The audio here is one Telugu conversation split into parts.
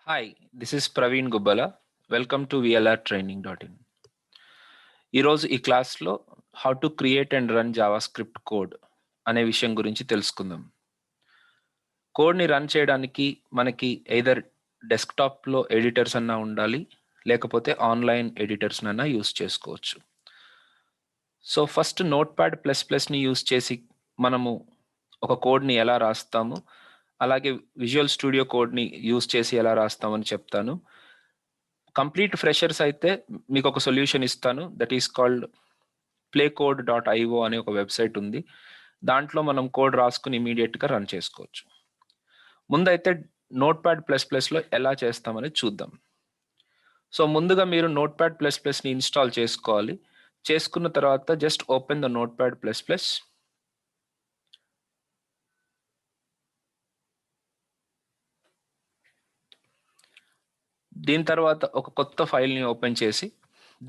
Hi, this is Praveen Gubbala. Welcome to VLRtraining.in. ఈరోజు ఈ క్లాస్లో how to create and run JavaScript code అనే విషయం గురించి తెలుసుకుందాం. కోడ్ని రన్ చేయడానికి మనకి ఎయిదర్ డెస్క్టాప్లో ఎడిటర్స్ అన్నా ఉండాలి, లేకపోతే ఆన్లైన్ ఎడిటర్స్ అన్నా యూస్ చేసుకోవచ్చు. సో ఫస్ట్ నోట్ప్యాడ్ ప్లస్ ప్లస్ని యూస్ చేసి మనము ఒక కోడ్ని ఎలా రాస్తాము, అలాగే విజువల్ స్టూడియో కోడ్ని యూస్ చేసి ఎలా రాస్తామని చెప్తాను. కంప్లీట్ ఫ్రెషర్స్ అయితే మీకు ఒక సొల్యూషన్ ఇస్తాను, దట్ ఈస్ కాల్డ్ playcode.io అనే ఒక వెబ్సైట్ ఉంది. దాంట్లో మనం కోడ్ రాసుకుని ఇమీడియట్గా రన్ చేసుకోవచ్చు. ముందైతే నోట్ప్యాడ్ ప్లస్ ప్లస్లో ఎలా చేస్తామని చూద్దాం. సో ముందుగా మీరు నోట్ప్యాడ్ ప్లస్ ప్లస్ని ఇన్స్టాల్ చేసుకోవాలి. చేసుకున్న తర్వాత just open the notepad plus plus. దీని తర్వాత ఒక కొత్త ఫైల్ని ఓపెన్ చేసి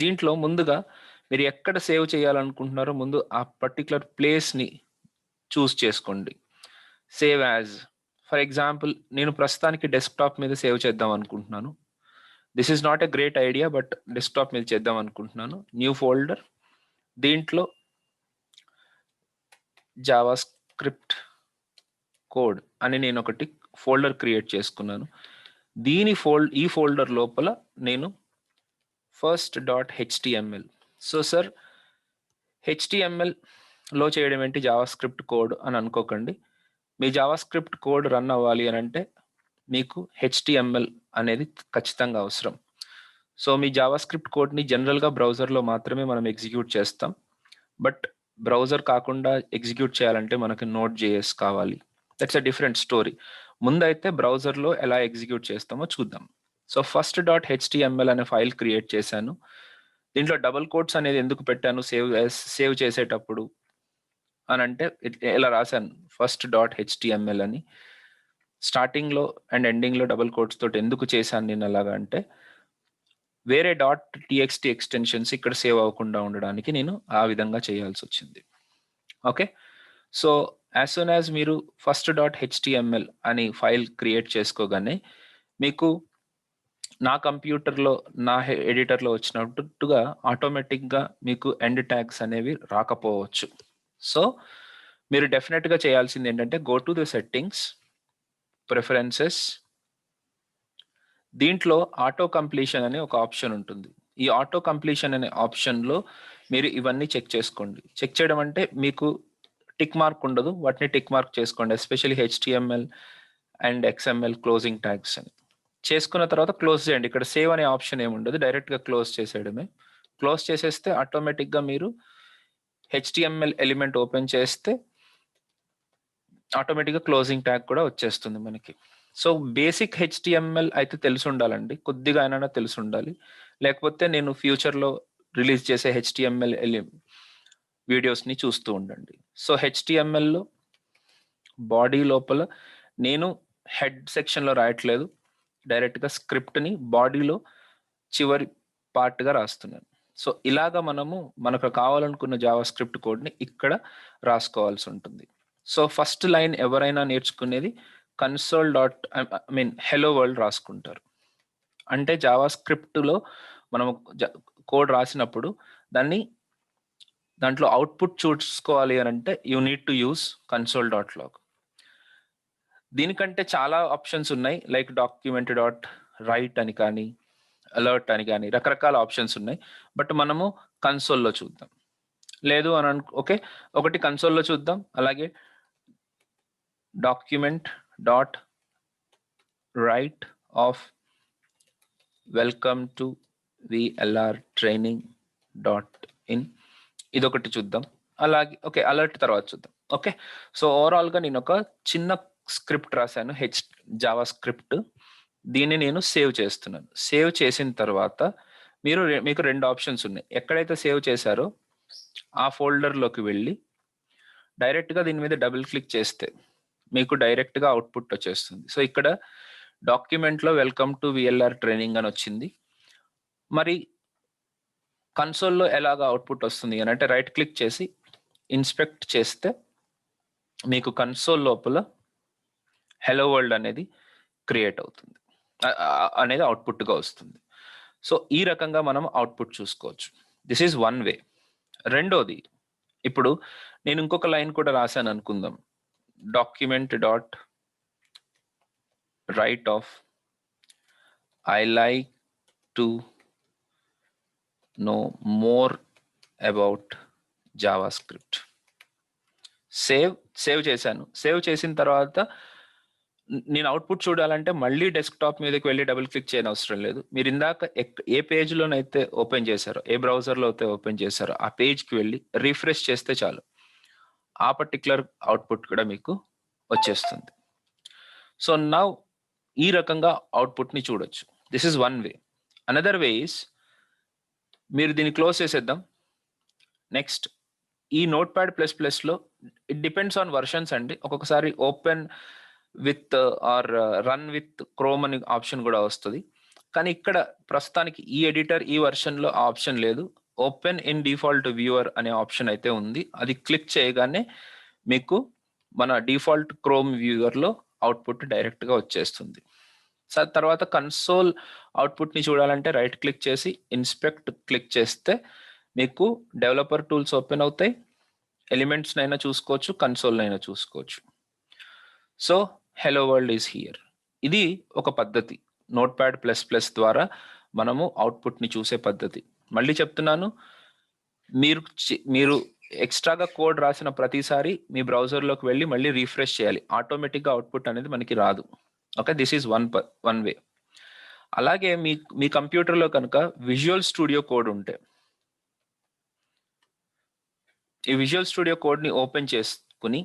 దీంట్లో ముందుగా మీరు ఎక్కడ సేవ్ చేయాలనుకుంటున్నారో ముందు ఆ పర్టికులర్ ప్లేస్ని చూస్ చేసుకోండి. సేవ్ యాజ్, ఫర్ ఎగ్జాంపుల్ నేను ప్రస్తుతానికి డెస్క్టాప్ మీద సేవ్ చేద్దాం అనుకుంటున్నాను. This is not a great idea, but desktop మీద చేద్దాం అనుకుంటున్నాను. న్యూ ఫోల్డర్, దీంట్లో జావాస్క్రిప్ట్ కోడ్ అని నేను ఒకటి ఫోల్డర్ క్రియేట్ చేసుకున్నాను. ఈ ఫోల్డర్ లోపల నేను first.html. సో సార్, HTML చేయడం ఏంటి జావాస్క్రిప్ట్ కోడ్ అని అనుకోకండి. మీ జావాస్క్రిప్ట్ కోడ్ రన్ అవ్వాలి అని అంటే మీకు HTML అనేది ఖచ్చితంగా అవసరం. సో మీ జావాస్క్రిప్ట్ కోడ్ని జనరల్గా బ్రౌజర్లో మాత్రమే మనం ఎగ్జిక్యూట్ చేస్తాం, బట్ బ్రౌజర్ కాకుండా ఎగ్జిక్యూట్ చేయాలంటే మనకి Node.js కావాలి. That's a different story. ముందైతే బ్రౌజర్లో ఎలా ఎగ్జిక్యూట్ చేస్తామో చూద్దాం. సో first.html అనే ఫైల్ క్రియేట్ చేశాను. దీంట్లో డబుల్ కోట్స్ అనేది ఎందుకు పెట్టాను సేవ్ చేసేటప్పుడు అని అంటే ఇలా రాశాను first.html అని. స్టార్టింగ్లో అండ్ ఎండింగ్లో డబుల్ కోట్స్ తోటి ఎందుకు చేశాను నేను అలాగా అంటే వేరే .txt ఎక్స్టెన్షన్స్ ఇక్కడ సేవ్ అవ్వకుండా ఉండడానికి నేను ఆ విధంగా చేయాల్సి వచ్చింది. Okay, so as soon as మీరు first.html అని ఫైల్ క్రియేట్ చేసుకోగానే మీకు నా కంప్యూటర్లో నా ఎడిటర్లో వచ్చినట్టుగా ఆటోమేటిక్గా మీకు ఎండ్ ట్యాగ్స్ అనేవి రాకపోవచ్చు. సో మీరు డెఫినెట్గా చేయాల్సింది ఏంటంటే go to the settings, preferences, దీంట్లో ఆటో కంప్లీషన్ అనే ఒక ఆప్షన్ ఉంటుంది. ఈ ఆటో కంప్లీషన్ అనే ఆప్షన్లో మీరు ఇవన్నీ చెక్ చేసుకోండి. చెక్ చేయడం అంటే మీకు టిక్ మార్క్ ఉండదు, వాటిని టిక్ మార్క్ చేసుకోండి, especially HTML and XML closing tags అని. చేసుకున్న తర్వాత క్లోజ్ చేయండి. ఇక్కడ సేవ్ అనే ఆప్షన్ ఏమి ఉండదు, డైరెక్ట్గా క్లోజ్ చేసేయడమే. క్లోజ్ చేసేస్తే ఆటోమేటిక్గా మీరు HTML ఎలిమెంట్ ఓపెన్ చేస్తే ఆటోమేటిక్గా క్లోజింగ్ ట్యాగ్ కూడా వచ్చేస్తుంది మనకి. సో బేసిక్ HTML అయితే తెలిసి ఉండాలండి, కొద్దిగా అయినా తెలిసి ఉండాలి. లేకపోతే నేను ఫ్యూచర్లో రిలీజ్ చేసే HTML వీడియోస్ని చూస్తూ ఉండండి. సో HTMLలో బాడీ లోపల నేను హెడ్ సెక్షన్లో రాయట్లేదు, డైరెక్ట్గా స్క్రిప్ట్ని బాడీలో చివరి పార్ట్గా రాస్తున్నాను. సో ఇలాగా మనకు కావాలనుకున్న జావాస్క్రిప్ట్ కోడ్ని ఇక్కడ రాసుకోవాల్సి ఉంటుంది. సో ఫస్ట్ లైన్ ఎవరైనా నేర్చుకునేది హెలో వరల్డ్ రాసుకుంటారు. అంటే జావాస్క్రిప్ట్లో మనం కోడ్ రాసినప్పుడు దాంట్లో అవుట్పుట్ చూసుకోవాలి అని అంటే you need to use console.log. దీనికంటే చాలా ఆప్షన్స్ ఉన్నాయి, లైక్ document.write అని కానీ అలర్ట్ అని కానీ రకరకాల ఆప్షన్స్ ఉన్నాయి. బట్ మనము కన్సోల్లో చూద్దాం. లేదు అని ఓకే, ఒకటి కన్సోల్లో చూద్దాం. అలాగే document.write of welcome to VLRtraining.in ఇదొకటి చూద్దాం. అలాగే ఓకే, అలర్ట్ తర్వాత చూద్దాం. ఓకే, సో ఓవరాల్గా నేను ఒక చిన్న స్క్రిప్ట్ రాశాను, జావా స్క్రిప్ట్. దీన్ని నేను సేవ్ చేస్తున్నాను. సేవ్ చేసిన తర్వాత మీకు రెండు ఆప్షన్స్ ఉన్నాయి. ఎక్కడైతే సేవ్ చేశారో ఆ ఫోల్డర్లోకి వెళ్ళి డైరెక్ట్గా దీని మీద డబుల్ క్లిక్ చేస్తే మీకు డైరెక్ట్గా అవుట్పుట్ వచ్చేస్తుంది. సో ఇక్కడ డాక్యుమెంట్లో వెల్కమ్ టు VLR ట్రైనింగ్ అని వచ్చింది. మరి కన్సోల్లో ఎలాగా అవుట్పుట్ వస్తుంది అని అంటే రైట్ క్లిక్ చేసి ఇన్స్పెక్ట్ చేస్తే మీకు కన్సోల్ లోపల హెలో వరల్డ్ అనేది క్రియేట్ అవుతుంది. అనేది అవుట్పుట్గా వస్తుంది. సో ఈ రకంగా మనం అవుట్పుట్ చూసుకోవచ్చు. This is one way. రెండోది, ఇప్పుడు నేను ఇంకొక లైన్ కూడా రాశాను అనుకుందాం. Document dot right of I like to know more about Java script. Save చేశాను. సేవ్ చేసిన తర్వాత నేను అవుట్పుట్ చూడాలంటే మళ్ళీ డెస్క్టాప్ మీదకి వెళ్ళి డబుల్ క్లిక్ చేయని అవసరం లేదు. మీరు ఇందాక ఏ పేజ్లోనైతే ఓపెన్ చేశారో, ఏ బ్రౌజర్లో అయితే ఓపెన్ చేశారో ఆ పేజ్కి వెళ్ళి రిఫ్రెష్ చేస్తే చాలు, ఆ పర్టికులర్ అవుట్పుట్ కూడా మీకు వచ్చేస్తుంది. సో నౌ ఈ రకంగా అవుట్పుట్ని చూడొచ్చు. This is one way. Another way is, మీరు దీన్ని క్లోజ్ చేసేద్దాం. నెక్స్ట్, ఈ నోట్ ప్యాడ్ ప్లస్ ప్లస్లో ఇట్ డిపెండ్స్ ఆన్ వర్షన్స్ అండి. ఒక్కొక్కసారి open with or run with Chrome అని ఆప్షన్ కూడా వస్తుంది. కానీ ఇక్కడ ప్రస్తుతానికి ఈ ఎడిటర్ ఈ వర్షన్లో ఆ ఆప్షన్ లేదు. ఓపెన్ ఇన్ డిఫాల్ట్ వ్యూవర్ అనే ఆప్షన్ అయితే ఉంది. అది క్లిక్ చేయగానే మీకు మన డిఫాల్ట్ క్రోమ్ వ్యూవర్లో అవుట్పుట్ డైరెక్ట్గా వచ్చేస్తుంది. తర్వాత కన్సోల్ అవుట్పుట్ని చూడాలంటే రైట్ క్లిక్ చేసి ఇన్స్పెక్ట్ క్లిక్ చేస్తే మీకు డెవలపర్ టూల్స్ ఓపెన్ అవుతాయి. ఎలిమెంట్స్నైనా చూసుకోవచ్చు, కన్సోల్నైనా చూసుకోవచ్చు. So hello world is here. ఇది ఒక పద్ధతి, నోట్ ప్యాడ్ ప్లస్ ప్లస్ ద్వారా మనము అవుట్పుట్ని చూసే పద్ధతి. మళ్ళీ చెప్తున్నాను, మీరు ఎక్స్ట్రాగా కోడ్ రాసిన ప్రతిసారి మీ బ్రౌజర్లోకి వెళ్ళి మళ్ళీ రీఫ్రెష్ చేయాలి. ఆటోమేటిక్గా అవుట్పుట్ అనేది మనకి రాదు. Okay, this is one way. అలాగే మీ కంప్యూటర్లో కనుక విజువల్ స్టూడియో కోడ్ ఉంటే, ఈ విజువల్ స్టూడియో కోడ్ని ఓపెన్ చేసుకుని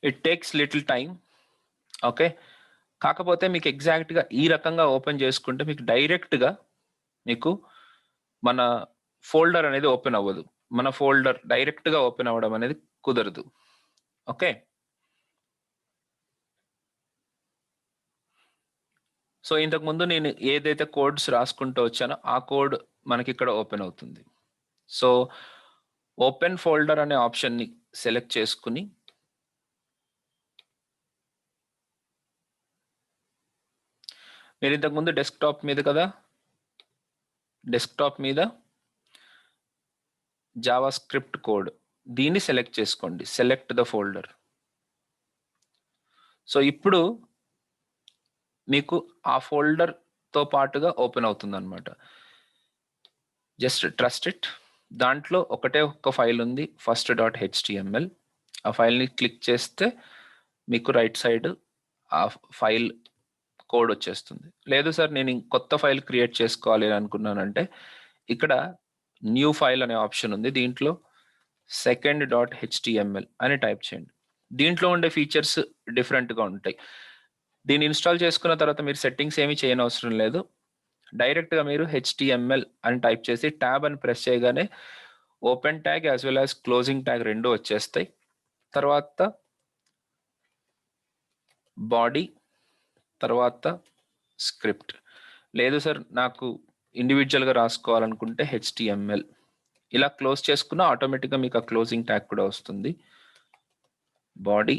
it takes little time. Okay, కాకపోతే మీకు ఎగ్జాక్ట్గా ఈ రకంగా ఓపెన్ చేసుకుంటే మీకు డైరెక్ట్గా మీకు మన ఫోల్డర్ అనేది ఓపెన్ అవ్వదు. మన ఫోల్డర్ డైరెక్ట్గా ఓపెన్ అవ్వడం అనేది కుదరదు. ఓకే, సో ఇంతకుముందు నేను ఏదైతే కోడ్స్ రాసుకుంటూ వచ్చానో ఆ కోడ్ మనకి ఇక్కడ ఓపెన్ అవుతుంది. సో ఓపెన్ ఫోల్డర్ అనే ఆప్షన్ని సెలెక్ట్ చేసుకుని మీరు ఇంతకుముందు డెస్క్టాప్ మీద కదా, డెస్క్టాప్ మీద జావా స్క్రిప్ట్ కోడ్ దీన్ని సెలెక్ట్ చేసుకోండి. Select the folder. సో ఇప్పుడు మీకు ఆ ఫోల్డర్తో పాటుగా ఓపెన్ అవుతుంది అనమాట. Just trust it. దాంట్లో ఒకటే ఒక్క ఫైల్ ఉంది, first.html. ఆ ఫైల్ని క్లిక్ చేస్తే మీకు రైట్ సైడ్ ఆ ఫైల్ కోడ్ వచ్చేస్తుంది. లేదు సార్ నేను కొత్త ఫైల్ క్రియేట్ చేసుకోవాలి అని అనుకున్నానంటే ఇక్కడ న్యూ ఫైల్ అనే ఆప్షన్ ఉంది. దీంట్లో second.html అని టైప్ చేయండి. దీంట్లో ఉండే ఫీచర్స్ డిఫరెంట్గా ఉంటాయి. దీన్ని ఇన్స్టాల్ చేసుకున్న తర్వాత మీరు సెట్టింగ్స్ ఏమీ చేయనవసరం లేదు. డైరెక్ట్గా మీరు HTML అని టైప్ చేసి ట్యాబ్ అని ప్రెస్ చేయగానే open tag as well as closing tag రెండు వచ్చేస్తాయి. తర్వాత బాడీ, తర్వాత స్క్రిప్ట్. లేదు సార్ నాకు ఇండివిజువల్గా రాసుకోవాలనుకుంటే HTML. ఇలా క్లోజ్ చేసుకున్న ఆటోమేటిక్గా మీకు ఆ క్లోజింగ్ ట్యాగ్ కూడా వస్తుంది. Body,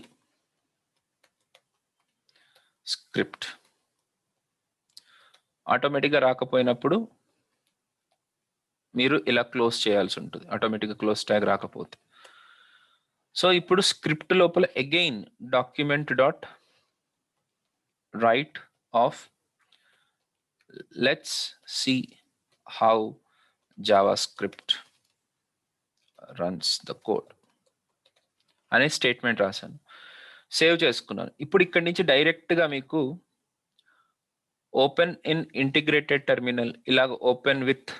script. ఆటోమేటిక్గా రాకపోయినప్పుడు మీరు ఇలా క్లోజ్ చేయాల్సి ఉంటుంది, ఆటోమేటిక్గా క్లోజ్ ట్యాగ్ రాకపోతే. సో ఇప్పుడు స్క్రిప్ట్ లోపల again document dot right of let's see how Java script runs the code అనే స్టేట్మెంట్ రాశాను. సేవ్ చేసుకున్నాను. ఇప్పుడు ఇక్కడి నుంచి డైరెక్ట్గా మీకు ఓపెన్ ఇన్ ఇంటిగ్రేటెడ్ టెర్మినల్, ఇలాగ ఓపెన్ విత్,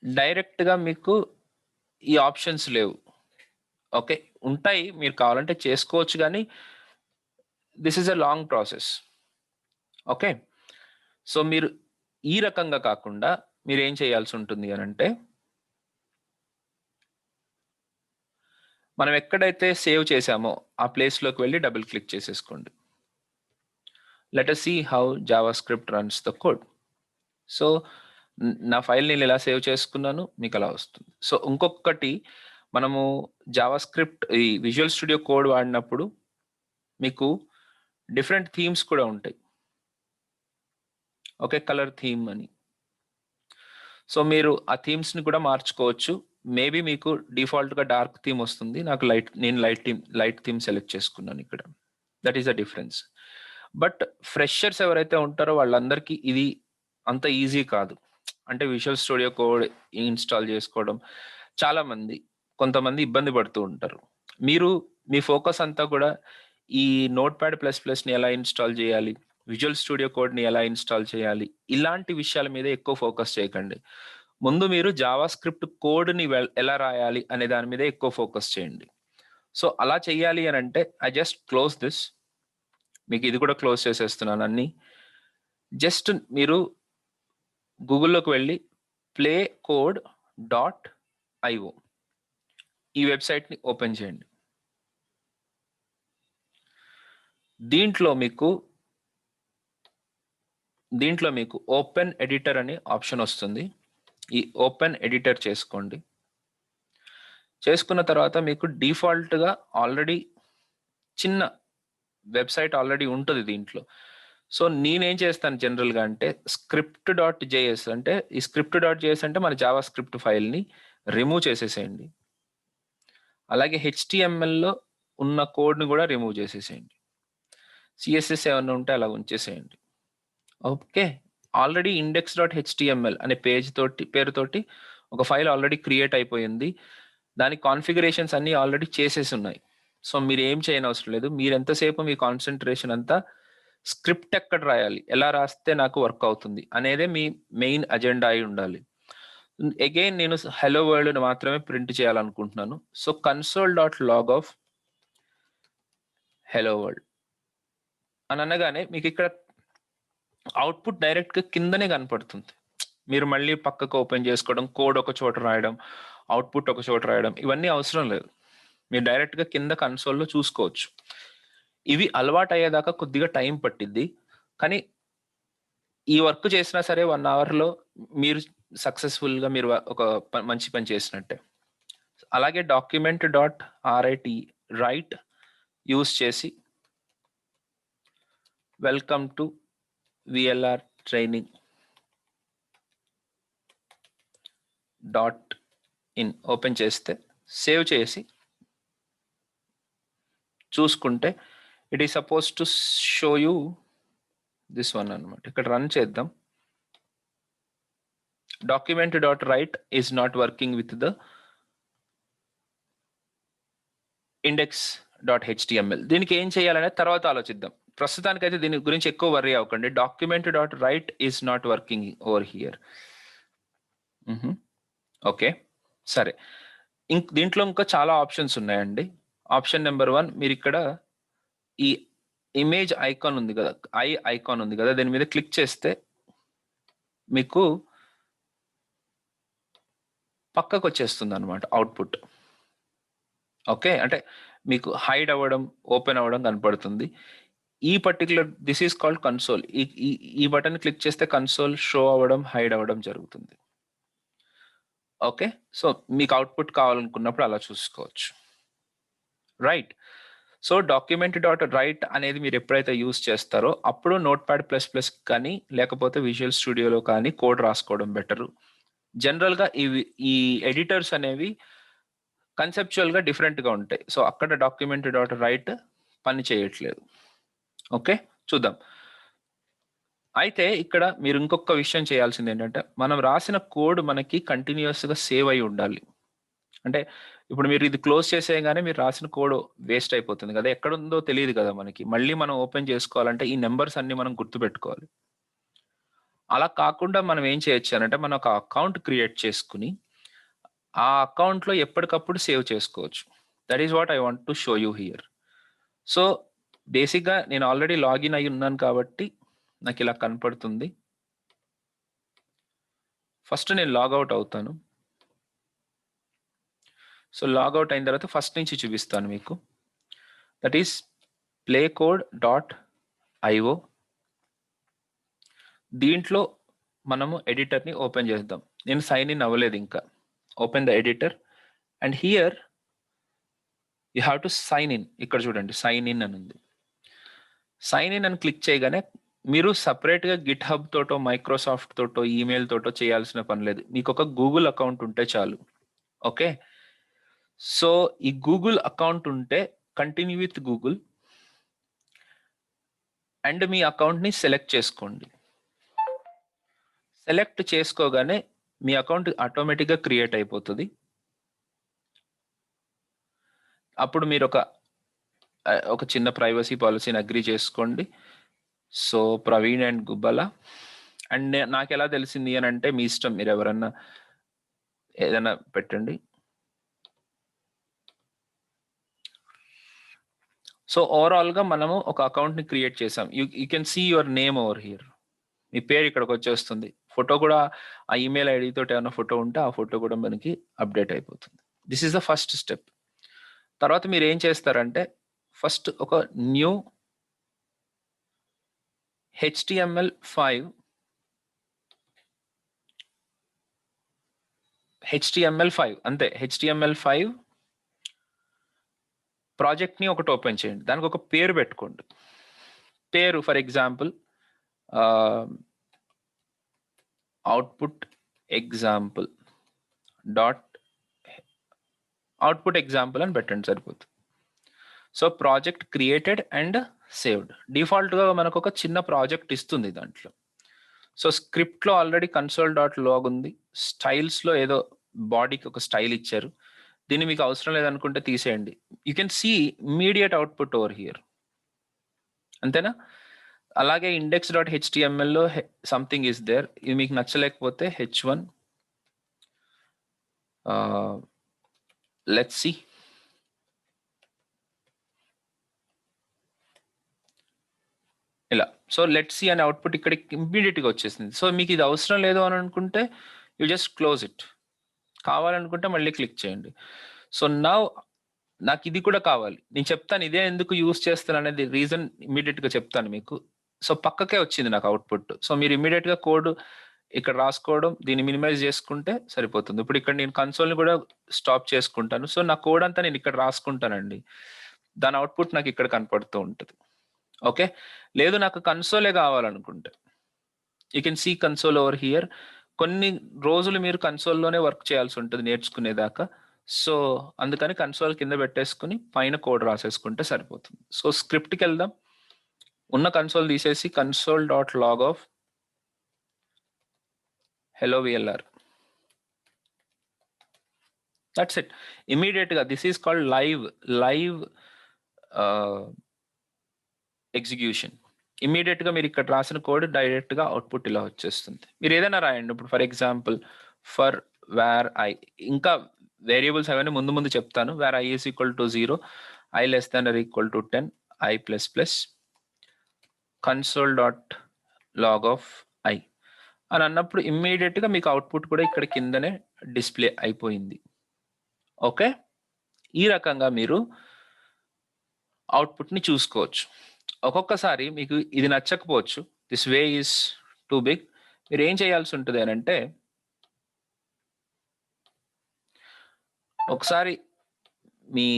డైరెక్ట్గా మీకు ఈ ఆప్షన్స్ లేవు. ఓకే, ఉంటాయి, మీరు కావాలంటే చేసుకోవచ్చు, కానీ this is a long process. Okay, so మీరు ఈ రకంగా కాకుండా మీరు ఏం చేయాల్సి ఉంటుంది అని అంటే, మనం ఎక్కడైతే సేవ్ చేసామో ఆ ప్లేస్లోకి వెళ్ళి డబుల్ క్లిక్ చేసేసుకోండి. Let us see how JavaScript runs the code. So నా ఫైల్ని ఇలా సేవ్ చేసుకున్నాను, మీకు అలా వస్తుంది. సో ఇంకొకటి, మనము జావా స్క్రిప్ట్ ఈ విజువల్ స్టూడియో కోడ్ వాడినప్పుడు మీకు డిఫరెంట్ థీమ్స్ కూడా ఉంటాయి. ఒకే కలర్ థీమ్ అని. సో మీరు ఆ థీమ్స్ని కూడా మార్చుకోవచ్చు. మేబీ మీకు డిఫాల్ట్గా డార్క్ థీమ్ వస్తుంది. నేను లైట్ థీమ్ సెలెక్ట్ చేసుకున్నాను ఇక్కడ. That is the difference. But freshers ఎవరైతే ఉంటారో వాళ్ళందరికీ ఇది అంత ఈజీ కాదు. అంటే విజువల్ స్టూడియో కోడ్ ఇన్స్టాల్ చేసుకోవడం కొంతమంది ఇబ్బంది పడుతూ ఉంటారు. మీరు మీ ఫోకస్ అంతా కూడా ఈ Notepad++ని ఎలా ఇన్స్టాల్ చేయాలి, విజువల్ స్టూడియో కోడ్ని ఎలా ఇన్స్టాల్ చేయాలి, ఇలాంటి విషయాల మీద ఎక్కువ ఫోకస్ చేయకండి. ముందు మీరు జావా స్క్రిప్ట్ కోడ్ని ఎలా రాయాలి అనే దాని మీద ఎక్కువ ఫోకస్ చేయండి. సో అలా చెయ్యాలి అని అంటే ఐ జస్ట్ క్లోజ్ దిస్. మీకు ఇది కూడా క్లోజ్ చేసేస్తున్నాను అన్ని. జస్ట్ మీరు గూగుల్లోకి వెళ్ళి playcode.io ఈ వెబ్సైట్ని ఓపెన్ చేయండి. దీంట్లో మీకు ఓపెన్ ఎడిటర్ అనే ఆప్షన్ వస్తుంది. ఈ ఓపెన్ ఎడిటర్ చేసుకోండి. చేసుకున్న తర్వాత మీకు డిఫాల్ట్గా ఆల్రెడీ చిన్న వెబ్సైట్ ఆల్రెడీ ఉంటుంది దీంట్లో. సో నేనేం చేస్తాను జనరల్గా అంటే script.js అంటే ఈ script.js అంటే మన జావా స్క్రిప్ట్ ఫైల్ని రిమూవ్ చేసేసేయండి. అలాగే HTMLలో ఉన్న కోడ్ని కూడా రిమూవ్ చేసేసేయండి. CSS ఏమన్నా ఉంటే అలా ఉంచేసేయండి. ఓకే, ఆల్రెడీ index.html అనే పేరుతోటి ఒక ఫైల్ ఆల్రెడీ క్రియేట్ అయిపోయింది. దాని కాన్ఫిగరేషన్స్ అన్నీ ఆల్రెడీ చేసేసి ఉన్నాయి. సో మీరు ఏం చేయనవసరం లేదు. మీరు ఎంతసేపు మీ కాన్సన్ట్రేషన్ అంతా స్క్రిప్ట్ ఎక్కడ రాయాలి, ఎలా రాస్తే నాకు వర్క్ అవుతుంది అనేదే మీ మెయిన్ అజెండా అయి ఉండాలి. అగైన్ నేను హలో వరల్డ్ మాత్రమే ప్రింట్ చేయాలనుకుంటున్నాను. So console.log of hello world అని అనగానే మీకు ఇక్కడ అవుట్పుట్ డైరెక్ట్గా కిందనే కనపడుతుంది. మీరు మళ్ళీ పక్కకు ఓపెన్ చేసుకోవడం, కోడ్ ఒక చోట రాయడం, అవుట్పుట్ ఒక చోట రాయడం ఇవన్నీ అవసరం లేదు. మీరు డైరెక్ట్గా కింద కన్సోల్లో చూసుకోవచ్చు. ఇవి అలవాటు అయ్యేదాకా కొద్దిగా టైం పట్టిద్ది, కానీ ఈ వర్క్ చేసినా సరే 1 అవర్లో మీరు సక్సెస్ఫుల్గా మీరు ఒక మంచి పని చేసినట్టే. అలాగే document.write యూస్ చేసి welcome to VLR training.in open చేస్తే సేవ్ చేసి చూసుకుంటే it is suppose to show you this one అనమాట. ఇక్కడ రన్ చేద్దాం. document.write is not working with the index.html. దీనికి ఏం చేయాలనే తర్వాత ఆలోచిద్దాం. ప్రస్తుతానికైతే దీని గురించి ఎక్కువ వర్రీ అవ్వకండి. document.write is not working over here. Okay, సరే. దీంట్లో ఇంకా చాలా ఆప్షన్స్ ఉన్నాయండి. ఆప్షన్ నెంబర్ 1, మీరు ఇక్కడ ఈ ఇమేజ్ ఐకాన్ ఉంది కదా, ఐకాన్ ఉంది కదా, దీని మీద క్లిక్ చేస్తే మీకు పక్కకు వచ్చేస్తుంది అనమాట అవుట్పుట్. ఓకే, అంటే మీకు హైడ్ అవ్వడం, ఓపెన్ అవ్వడం కనపడుతుంది. ఈ particular this is called console. ఈ బటన్ క్లిక్ చేస్తే కన్సోల్ షో అవ్వడం, హైడ్ అవ్వడం జరుగుతుంది. ఓకే, సో మీకు అవుట్పుట్ కావాలనుకున్నప్పుడు అలా చూసుకోవచ్చు. రైట్. సో document.write అనేది మీరు ఎప్పుడైతే యూస్ చేస్తారో అప్పుడు Notepad++ కానీ లేకపోతే విజువల్ స్టూడియోలో కానీ కోడ్ రాసుకోవడం బెటరు. జనరల్గా ఈ ఎడిటర్స్ అనేవి కన్సెప్చువల్గా డిఫరెంట్గా ఉంటాయి. సో అక్కడ document.write పని చేయట్లేదు. ఓకే, చూద్దాం. అయితే ఇక్కడ మీరు ఇంకొక విషయం చేయాల్సింది ఏంటంటే మనం రాసిన కోడ్ మనకి కంటిన్యూస్గా సేవ్ అయి ఉండాలి. అంటే ఇప్పుడు మీరు ఇది క్లోజ్ చేసేయగానే మీరు రాసిన కోడ్ వేస్ట్ అయిపోతుంది కదా, ఎక్కడుందో తెలియదు కదా మనకి. మళ్ళీ మనం ఓపెన్ చేసుకోవాలంటే ఈ నెంబర్స్ అన్ని మనం గుర్తుపెట్టుకోవాలి. అలా కాకుండా మనం ఏం చేయొచ్చు అంటే మనం ఒక అకౌంట్ క్రియేట్ చేసుకుని ఆ అకౌంట్లో ఎప్పటికప్పుడు సేవ్ చేసుకోవచ్చు. That is what I want to show you here. So బేసిక్గా నేను ఆల్రెడీ లాగిన్ అయి ఉన్నాను కాబట్టి నాకు ఇలా కనపడుతుంది. ఫస్ట్ నేను లాగౌట్ అవుతాను. సో లాగౌట్ అయిన తర్వాత ఫస్ట్ నుంచి చూపిస్తాను మీకు. That is playcode.io. దీంట్లో మనము ఎడిటర్ని ఓపెన్ చేద్దాం. నేను సైన్ ఇన్ అవ్వలేదు ఇంకా. Open the editor. And here you have to sign in. ఇక్కడ చూడండి సైన్ ఇన్ అని ఉంది. సైన్ ఇన్ అని క్లిక్ చేయగానే మీరు సపరేట్గా గిట్ హబ్ తోటో మైక్రోసాఫ్ట్ తోటో ఈమెయిల్ తోటో చేయాల్సిన పని లేదు. మీకు ఒక గూగుల్ అకౌంట్ ఉంటే చాలు. ఓకే, సో ఈ గూగుల్ అకౌంట్ ఉంటే కంటిన్యూ విత్ గూగుల్ అండ్ మీ అకౌంట్ని సెలెక్ట్ చేసుకోండి. సెలెక్ట్ చేసుకోగానే మీ అకౌంట్ ఆటోమేటిక్గా క్రియేట్ అయిపోతుంది. అప్పుడు మీరు ఒక చిన్న ప్రైవసీ పాలసీని అగ్రీ చేసుకోండి. So Praveen and Gubbala. And నాకు ఎలా తెలిసింది అని అంటే మీ ఇష్టం, మీరు ఎవరన్నా ఏదైనా పెట్టండి. సో ఓవరాల్గా మనము ఒక అకౌంట్ని క్రియేట్ చేసాం. You can see your name over here. మీ పేరు ఇక్కడికి వచ్చేస్తుంది. ఫోటో కూడా ఆ ఈమెయిల్ ఐడి తోటి ఏమైనా ఫోటో ఉంటే ఆ ఫోటో కూడా మనకి అప్డేట్ అయిపోతుంది. This is the first step. తర్వాత మీరు ఏం చేస్తారంటే ఫస్ట్ ఒక న్యూ HTML5 అంతే. HTML5 ప్రాజెక్ట్ని ఒకటి ఓపెన్ చేయండి. దానికి ఒక పేరు పెట్టుకోండి. పేరు ఫర్ ఎగ్జాంపుల్ అవుట్పుట్ ఎగ్జాంపుల్ అని పెట్టండి, సరిపోతుంది. So project created and saved. డిఫాల్ట్గా మనకు ఒక చిన్న ప్రాజెక్ట్ ఇస్తుంది దాంట్లో. సో స్క్రిప్ట్లో ఆల్రెడీ console.log ఉంది. స్టైల్స్లో ఏదో బాడీకి ఒక స్టైల్ ఇచ్చారు. దీన్ని మీకు అవసరం లేదనుకుంటే తీసేయండి. You can see immediate output over here. అంతేనా? అలాగే index.htmlలో సంథింగ్ ఈస్ దేర్. ఇది మీకు నచ్చలేకపోతే h1 లెట్స్ సీ. ఇలా. సో లెట్ సి అనే అవుట్పుట్ ఇక్కడ ఇమ్మీడియట్గా వచ్చేసింది. సో మీకు ఇది అవసరం లేదు అని అనుకుంటే యూ జస్ట్ క్లోజ్ ఇట్. కావాలనుకుంటే మళ్ళీ క్లిక్ చేయండి. సో నౌ నాకు ఇది కూడా కావాలి. నేను చెప్తాను ఇదే ఎందుకు యూస్ చేస్తాను అనేది రీజన్ ఇమ్మీడియట్గా చెప్తాను మీకు. సో పక్కకే వచ్చింది నాకు అవుట్పుట్. సో మీరు ఇమ్మీడియట్గా కోడ్ ఇక్కడ రాసుకోవడం, దీన్ని మినిమైజ్ చేసుకుంటే సరిపోతుంది. ఇప్పుడు ఇక్కడ నేను కన్సోల్ని కూడా స్టాప్ చేసుకుంటాను. సో నా కోడ్ అంతా నేను ఇక్కడ రాసుకుంటానండి. దాని అవుట్పుట్ నాకు ఇక్కడ కనపడుతూ ఉంటుంది. ఓకే, లేదు నాకు కన్సోలే కావాలనుకుంటే you can see console over here. కొన్ని రోజులు మీరు కన్సోల్లోనే వర్క్ చేయాల్సి ఉంటుంది నేర్చుకునేదాకా. సో అందుకని కన్సోల్ కింద పెట్టేసుకుని పైన కోడ్ రాసేసుకుంటే సరిపోతుంది. సో స్క్రిప్ట్కి వెళ్దాం. ఉన్న కన్సోల్ తీసేసి console.log of hello VLR. That's it. ఇమీడియట్గా this is called live execution. ఇమీడియట్గా మీరు ఇక్కడ రాసిన కోడ్ డైరెక్ట్గా అవుట్పుట్ ఇలా వచ్చేస్తుంది. మీరు ఏదైనా రాయండి. ఇప్పుడు for example for var I, ఇంకా వేరియబుల్స్ అవన్నీ ముందు చెప్తాను. Var I is equal to 0, I less than or equal to 10, I ++ console.log of I అని అన్నప్పుడు ఇమ్మీడియట్గా మీకు అవుట్పుట్ కూడా ఇక్కడ కిందనే డిస్ప్లే అయిపోయింది. ఓకే, ఈ రకంగా మీరు అవుట్పుట్ని చూసుకోవచ్చు. ఒక్కొక్కసారి మీకు ఇది నచ్చకపోవచ్చు, this way is too big. మీరు ఏం చేయాల్సి ఉంటుంది అని అంటే ఒకసారి మీ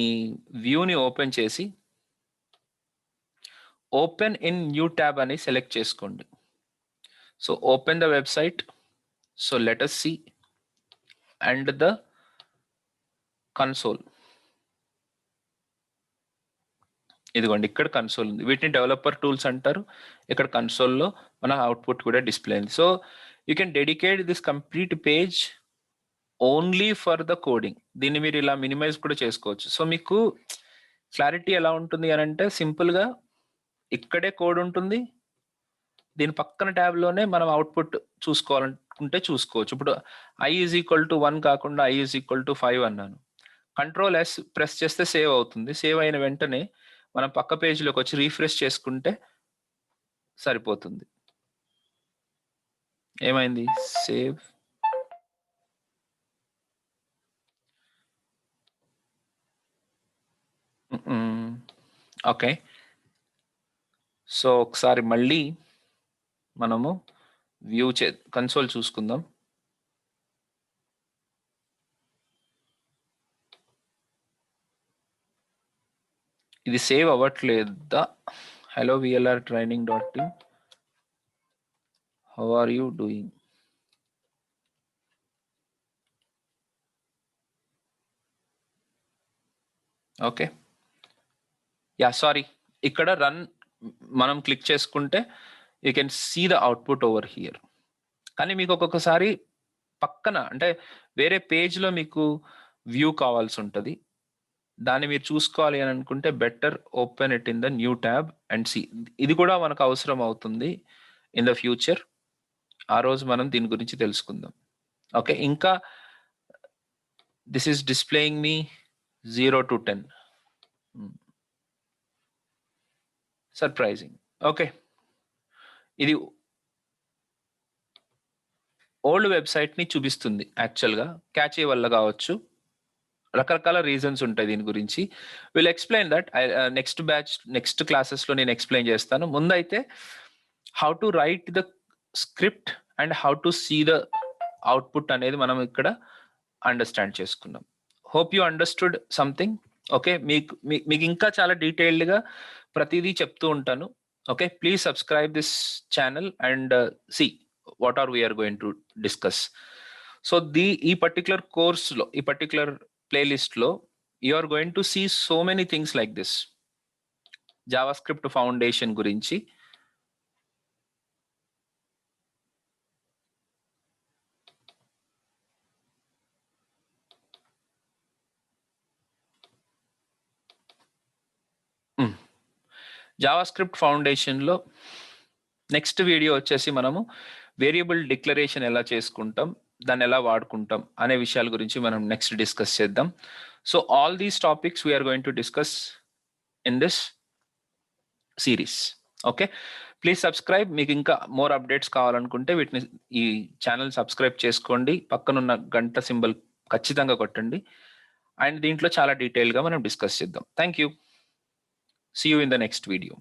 వ్యూని ఓపెన్ చేసి ఓపెన్ ఇన్ న్యూ ట్యాబ్ అని సెలెక్ట్ చేసుకోండి. So open the website. So let us see and the console. ఇదిగోండి ఇక్కడ కన్సోల్ ఉంది. వీటిని డెవలపర్ టూల్స్ అంటారు. ఇక్కడ కన్సోల్లో మన అవుట్పుట్ కూడా డిస్ప్లే అయింది. So you can dedicate this complete page only for the coding. దీన్ని మీరు ఇలా మినిమైజ్ కూడా చేసుకోవచ్చు. సో మీకు క్లారిటీ ఎలా ఉంటుంది అని అంటే సింపుల్గా ఇక్కడే కోడ్ ఉంటుంది, దీని పక్కన ట్యాబ్లోనే మనం అవుట్పుట్ చూసుకోవాలనుకుంటే చూసుకోవచ్చు. ఇప్పుడు I is equal to 1 కాకుండా I is equal to 5 అన్నాను. Ctrl+S ప్రెస్ చేస్తే సేవ్ అవుతుంది. సేవ్ అయిన వెంటనే మనం పక్క పేజీలోకి వచ్చి రీఫ్రెష్ చేసుకుంటే సరిపోతుంది. ఏమైంది? సేవ్. ఓకే, సో ఒకసారి మళ్ళీ మనము వ్యూ కన్సోల్ చూసుకుందాం. ఇది సేవ్ అవ్వట్లేదా? Hello VLR training .in, how are you doing? Okay, ya sorry, ఇక్కడ రన్ మనం క్లిక్ చేసుకుంటే you can see the output over here. కానీ మీకు ఒక్కొక్కసారి పక్కన అంటే వేరే పేజ్లో మీకు వ్యూ కావాల్సి ఉంటుంది. దాన్ని మీరు చూసుకోవాలి అని అనుకుంటే better open it in the new tab and see. ఇది కూడా మనకు అవసరం అవుతుంది ఇన్ ద ఫ్యూచర్. ఆ రోజు మనం దీని గురించి తెలుసుకుందాం. ఓకే, ఇంకా this is displaying me 0 to 10. Surprising. Okay, ఇది ఓల్డ్ వెబ్సైట్ని చూపిస్తుంది యాక్చువల్గా, క్యాచే వల్ల కావచ్చు, రకరకాల రీజన్స్ ఉంటాయి దీని గురించి. Will explain that next batch next క్లాసెస్లో నేను ఎక్స్ప్లెయిన్ చేస్తాను. ముందైతే how to write the script and how to see the output అనేది మనం ఇక్కడ అండర్స్టాండ్ చేసుకున్నాం. Hope you understood something. Okay, మీకు ఇంకా చాలా డీటెయిల్డ్గా ప్రతిదీ చెప్తూ ఉంటాను. Okay, please subscribe this channel and see what are we're going to discuss. So ఈ పర్టికులర్ కోర్స్లో, ఈ పర్టికులర్ ప్లేలిస్ట్లో you are going to see so many things like this. Java script foundation గురించి, జావా స్క్రిప్ట్ ఫౌండేషన్లో నెక్స్ట్ వీడియో వచ్చేసి మనము వేరియబుల్ డిక్లరేషన్ ఎలా చేసుకుంటాం, దాన్ని ఎలా వాడుకుంటాం అనే విషయాల గురించి మనం నెక్స్ట్ డిస్కస్ చేద్దాం. So all these topics we're going to discuss in this series. Okay, please subscribe. మీకు ఇంకా మోర్ అప్డేట్స్ కావాలనుకుంటే వీటిని ఈ ఛానల్ సబ్స్క్రైబ్ చేసుకోండి, పక్కనున్న గంట సింబల్ ఖచ్చితంగా కొట్టండి, అండ్ దీంట్లో చాలా డీటెయిల్గా మనం డిస్కస్ చేద్దాం. Thank you. See you in the next video.